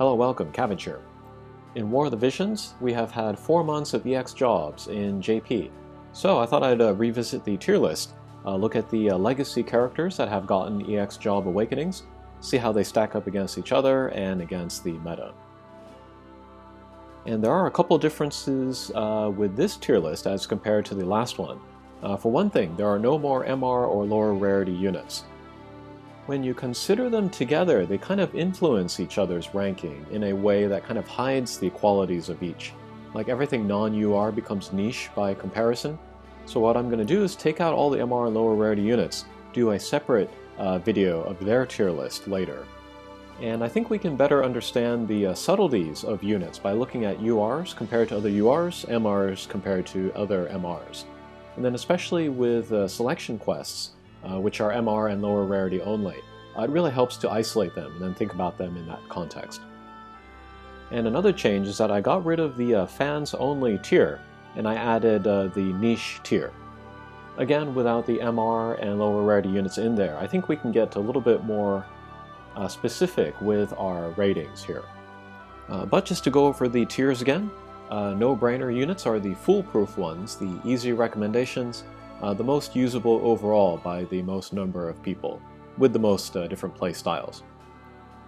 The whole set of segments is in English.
Hello, welcome, Cabbage here. In War of the Visions, we have had 4 months of EX jobs in JP, so I thought I'd revisit the tier list, look at the legacy characters that have gotten EX job awakenings, see how they stack up against each other and against the meta. And there are a couple differences with this tier list as compared to the last one. For one thing, there are no more MR or lower rarity units. When you consider them together, they kind of influence each other's ranking in a way that kind of hides the qualities of each. Like everything non-UR becomes niche by comparison. So what I'm going to do is take out all the MR and lower rarity units, do a separate video of their tier list later. And I think we can better understand the subtleties of units by looking at URs compared to other URs, MRs compared to other MRs. And then especially with selection quests, which are MR and lower rarity only. It really helps to isolate them and then think about them in that context. And another change is that I got rid of the fans only tier and I added the niche tier. Again, without the MR and lower rarity units in there, I think we can get a little bit more specific with our ratings here. But just to go over the tiers again, no-brainer units are the foolproof ones, the easy recommendations, the most usable overall by the most number of people, with the most different play styles.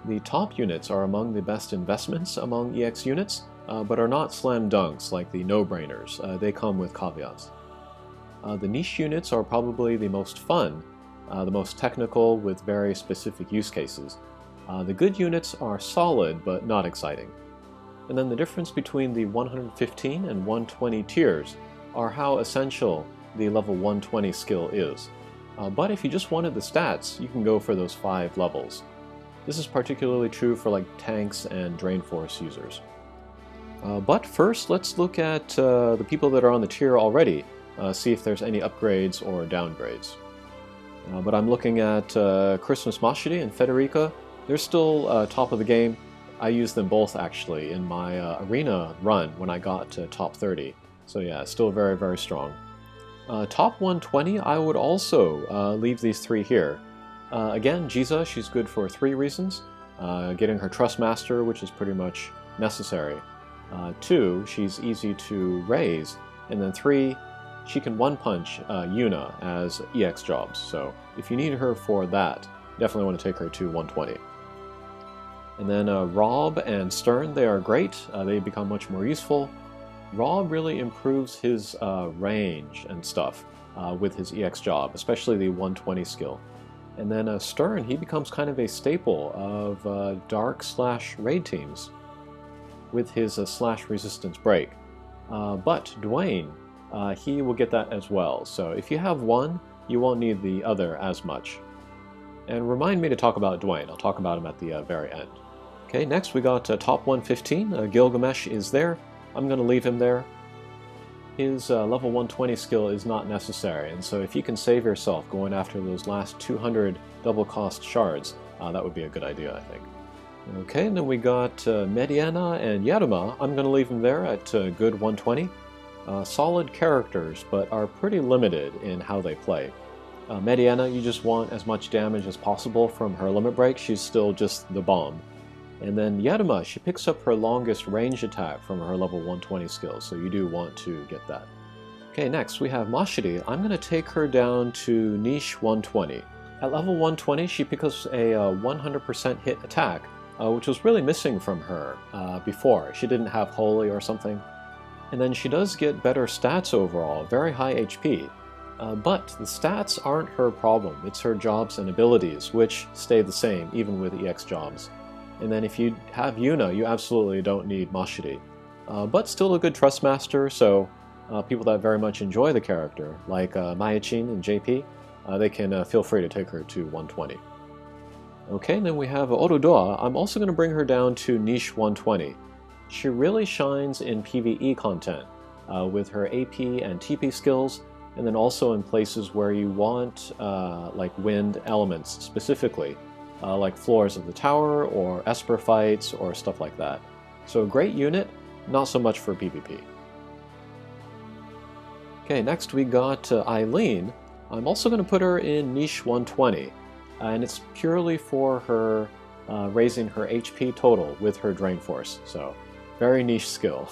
The top units are among the best investments among EX units, but are not slam dunks like the no-brainers. They come with caveats. The niche units are probably the most fun, the most technical with very specific use cases. The good units are solid but not exciting. And then the difference between the 115 and 120 tiers are how essential the level 120 skill is. But if you just wanted the stats, you can go for those 5 levels. This is particularly true for like tanks and Drain Force users. But first, let's look at the people that are on the tier already, see if there's any upgrades or downgrades. But I'm looking at Christmas Mashiti and Federica. They're still top of the game. I used them both actually in my arena run when I got to top 30. So yeah, still very, very strong. Top 120, I would also leave these 3 here. Again, Jiza, she's good for 3 reasons. Getting her Trust Master, which is pretty much necessary. 2, she's easy to raise. And then 3, she can one-punch Yuna as EX jobs. So if you need her for that, definitely want to take her to 120. And then Rob and Stern, they are great. They become much more useful. Rob really improves his range and stuff with his EX job, especially the 120 skill. And then Stern, he becomes kind of a staple of dark/raid teams with his slash resistance break. But Dwayne, he will get that as well. So if you have one, you won't need the other as much. And remind me to talk about Dwayne. I'll talk about him at the very end. Okay, next we got top 115. Gilgamesh is there. I'm going to leave him there. His level 120 skill is not necessary, and so if you can save yourself going after those last 200 double cost shards, that would be a good idea, I think. Okay, and then we got Mediana and Yaruma. I'm going to leave them there at good 120. Solid characters, but are pretty limited in how they play. Mediana, you just want as much damage as possible from her limit break. She's still just the bomb. And then Yaruma, she picks up her longest range attack from her level 120 skill, so you do want to get that. Okay, next we have Mashiti. I'm going to take her down to niche 120. At level 120, she picks up a 100% hit attack, which was really missing from her before. She didn't have Holy or something. And then she does get better stats overall, very high HP. But the stats aren't her problem, it's her jobs and abilities, which stay the same even with EX jobs. And then if you have Yuna, you absolutely don't need Mashiti. But still a good Trust Master, so people that very much enjoy the character, like Mayachin and JP, they can feel free to take her to 120. Okay, and then we have Aurodua. I'm also going to bring her down to niche 120. She really shines in PvE content with her AP and TP skills, and then also in places where you want like wind elements specifically. Like floors of the tower, or Esper fights, or stuff like that. So a great unit, not so much for PvP. Okay, next we got Eileen. I'm also going to put her in niche 120, and it's purely for her raising her HP total with her Drain Force. So, very niche skill.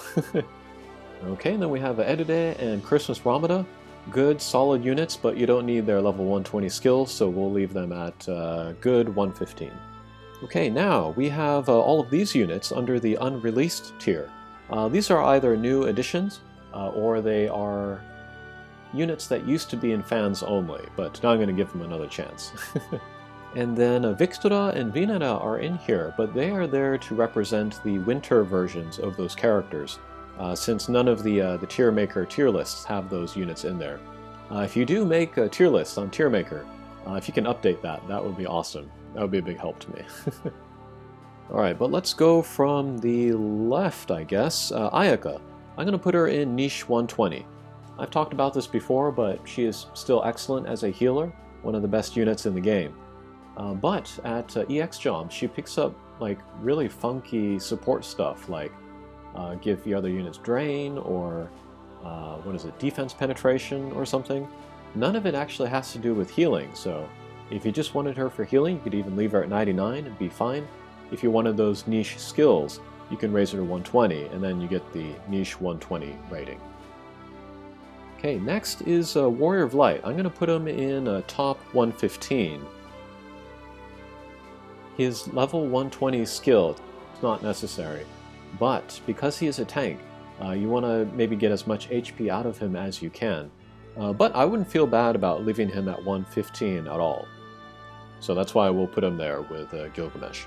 Okay, and then we have Edide and Christmas Ramada. Good, solid units, but you don't need their level 120 skills, so we'll leave them at good 115. Okay, now we have all of these units under the unreleased tier. These are either new additions, or they are units that used to be in fans only, but now I'm going to give them another chance. And then Viktor and Vinera are in here, but they are there to represent the winter versions of those characters, since none of the tier maker tier lists have those units in there. If you do make a tier list on tier maker, if you can update that, that would be awesome. That would be a big help to me. Alright, but let's go from the left, I guess. Ayaka. I'm going to put her in niche 120. I've talked about this before, but she is still excellent as a healer, one of the best units in the game. But at EX jobs, she picks up like really funky support stuff, like give the other units drain, or what is it, defense penetration or something. None of it actually has to do with healing, so if you just wanted her for healing, you could even leave her at 99 and be fine. If you wanted those niche skills, you can raise her to 120, and then you get the niche 120 rating. Okay, next is Warrior of Light. I'm going to put him in top 115. His level 120 skill is not necessary, but because he is a tank, you want to maybe get as much HP out of him as you can. But I wouldn't feel bad about leaving him at 115 at all. So that's why we'll put him there with Gilgamesh.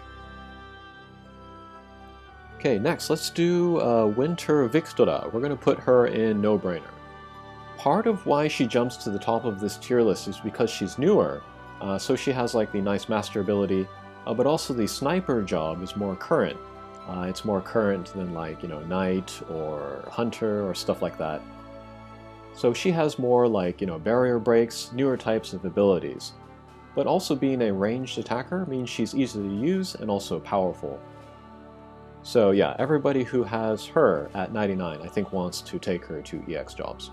Okay, next let's do Winter Viktora. We're going to put her in No-Brainer. Part of why she jumps to the top of this tier list is because she's newer, so she has like the nice master ability, but also the sniper job is more current. It's more current than like, you know, Knight or Hunter or stuff like that. So she has more like, you know, barrier breaks, newer types of abilities. But also being a ranged attacker means she's easy to use and also powerful. So yeah, everybody who has her at 99 I think wants to take her to EX jobs.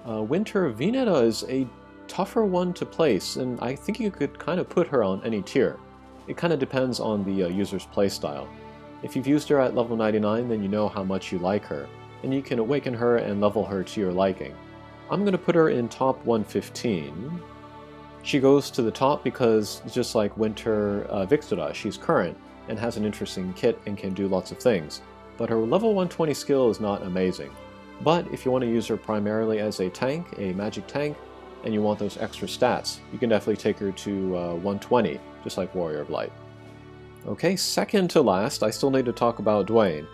Winter Vinera is a tougher one to place, and I think you could kind of put her on any tier. It kind of depends on the user's playstyle. If you've used her at level 99, then you know how much you like her, and you can awaken her and level her to your liking. I'm going to put her in top 115. She goes to the top because, just like Winter Viktora, she's current and has an interesting kit and can do lots of things, but her level 120 skill is not amazing. But if you want to use her primarily as a tank, a magic tank, and you want those extra stats, you can definitely take her to 120, just like Warrior of Light. Okay, second to last, I still need to talk about Dwayne.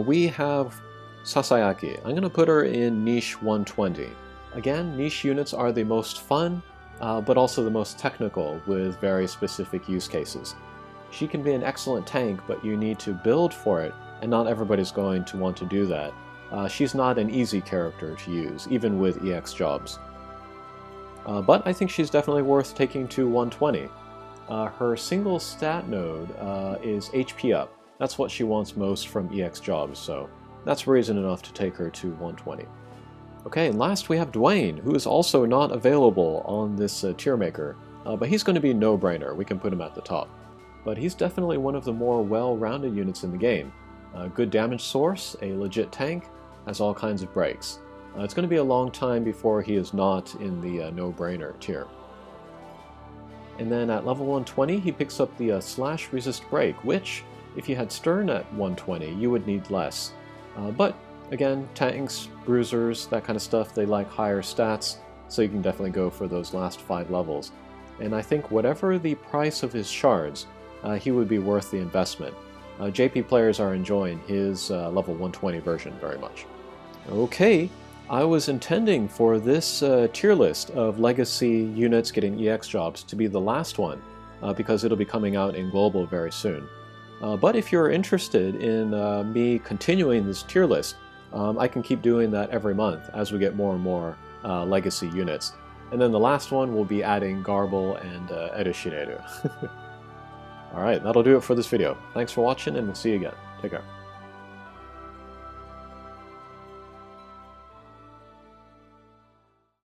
We have Sasayaki. I'm going to put her in niche 120. Again, niche units are the most fun, but also the most technical with very specific use cases. She can be an excellent tank, but you need to build for it, and not everybody's going to want to do that. She's not an easy character to use, even with EX jobs. But I think she's definitely worth taking to 120. Her single stat node is HP up. That's what she wants most from EX jobs, so that's reason enough to take her to 120. Okay, and last we have Dwayne, who is also not available on this tier maker, but he's going to be a no-brainer. We can put him at the top. But he's definitely one of the more well-rounded units in the game. Good damage source, a legit tank, has all kinds of breaks. It's going to be a long time before he is not in the no-brainer tier. And then at level 120, he picks up the slash resist break, which, if you had Stern at 120, you would need less. But again, tanks, bruisers, that kind of stuff, they like higher stats, so you can definitely go for those last 5 levels. And I think whatever the price of his shards, he would be worth the investment. JP players are enjoying his level 120 version very much. Okay, I was intending for this tier list of legacy units getting EX jobs to be the last one, because it'll be coming out in global very soon. But if you're interested in me continuing this tier list, I can keep doing that every month as we get more and more legacy units. And then the last one will be adding Garble and Edishineru. Alright, that'll do it for this video. Thanks for watching, and we'll see you again. Take care.